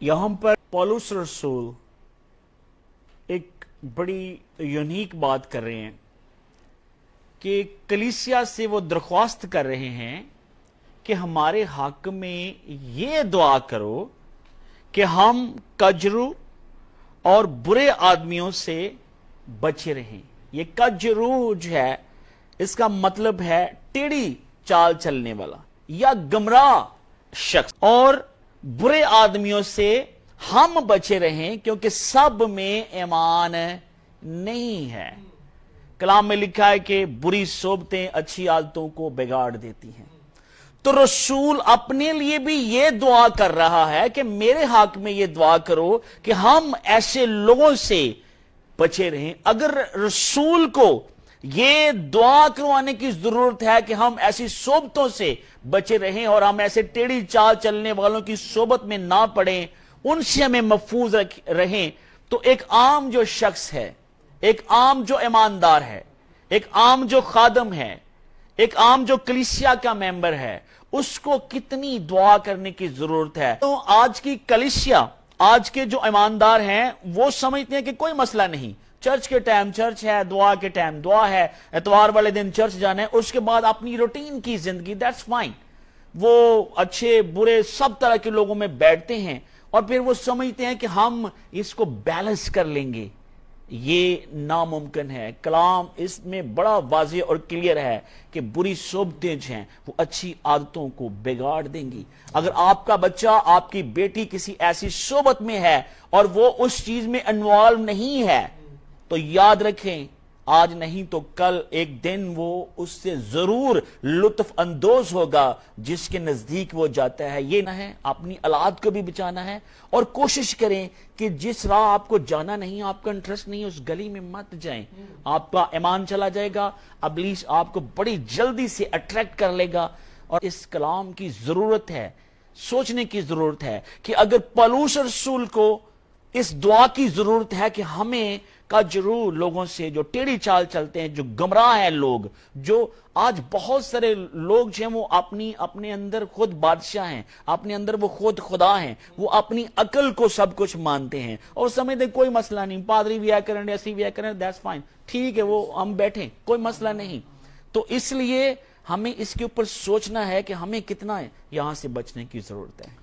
यहाँ पर पौलुस रसूल एक बड़ी यूनिक बात कर रहे हैं कि कलीसिया से वो दरख्वास्त कर रहे हैं कि हमारे हक में ये दुआ करो कि हम कजरू और बुरे आदमियों से बचे रहें। ये कजरू जो है इसका मतलब है टेढ़ी चाल चलने वाला या गुमराह शख्स, और बुरे आदमियों से हम बचे रहें क्योंकि सब में ईमान नहीं है। कलाम में लिखा है कि बुरी सोबतें अच्छी आदतों को बिगाड़ देती हैं। तो रसूल अपने लिए भी ये दुआ कर रहा है कि मेरे हक में ये दुआ करो कि हम ऐसे लोगों से बचे रहें। अगर रसूल को ये दुआ करवाने की जरूरत है कि हम ऐसी सोबतों से बचे रहें और हम ऐसे टेढ़ी चाल चलने वालों की सोबत में ना पड़ें, उनसे हमें महफूज रहें, तो एक आम जो शख्स है, एक आम जो ईमानदार है, एक आम जो खादम है, एक आम जो कलीसिया का मेंबर है, उसको कितनी दुआ करने की जरूरत है। तो आज की कलीसिया, आज के जो ईमानदार हैं वो समझते हैं कि कोई मसला नहीं, चर्च के टाइम चर्च है, दुआ के टाइम दुआ है, इतवार वाले दिन चर्च जाना है, उसके बाद अपनी रूटीन की जिंदगी, दैट्स फाइन। वो अच्छे बुरे सब तरह के लोगों में बैठते हैं और फिर वो समझते हैं कि हम इसको बैलेंस कर लेंगे। ये नामुमकिन है। कलाम इसमें बड़ा वाज़ेह और क्लियर है कि बुरी सोबतें जो हैं वो अच्छी आदतों को बिगाड़ देंगी। अगर आपका बच्चा, आपकी बेटी किसी ऐसी सोबत में है और वो उस चीज में इन्वॉल्व नहीं है, तो याद रखें, आज नहीं तो कल एक दिन वो उससे जरूर लुत्फ अंदोज होगा जिसके नजदीक वो जाता है। ये ना है, अपनी औलाद को भी बचाना है और कोशिश करें कि जिस राह आपको जाना नहीं, आपका इंटरेस्ट नहीं, उस गली में मत जाएं। आपका ईमान चला जाएगा, इब्लीस आपको बड़ी जल्दी से अट्रैक्ट कर लेगा। और इस कलाम की जरूरत है, सोचने की जरूरत है कि अगर पौलुस रसूल को इस दुआ की जरूरत है कि हमें कजरू लोगों से, जो टेढ़ी चाल चलते हैं, जो गुमराह हैं लोग, जो आज बहुत सारे लोग जो हैं वो अपने अंदर खुद बादशाह हैं, अपने अंदर वो खुद खुदा हैं, वो अपनी अकल को सब कुछ मानते हैं और समझते कोई मसला नहीं, पादरी भी आया करें, ऐसी भी आया करें, दैट्स फाइन, ठीक है, वो हम बैठे, कोई मसला नहीं। तो इसलिए हमें इसके ऊपर सोचना है कि हमें कितना यहां से बचने की जरूरत है।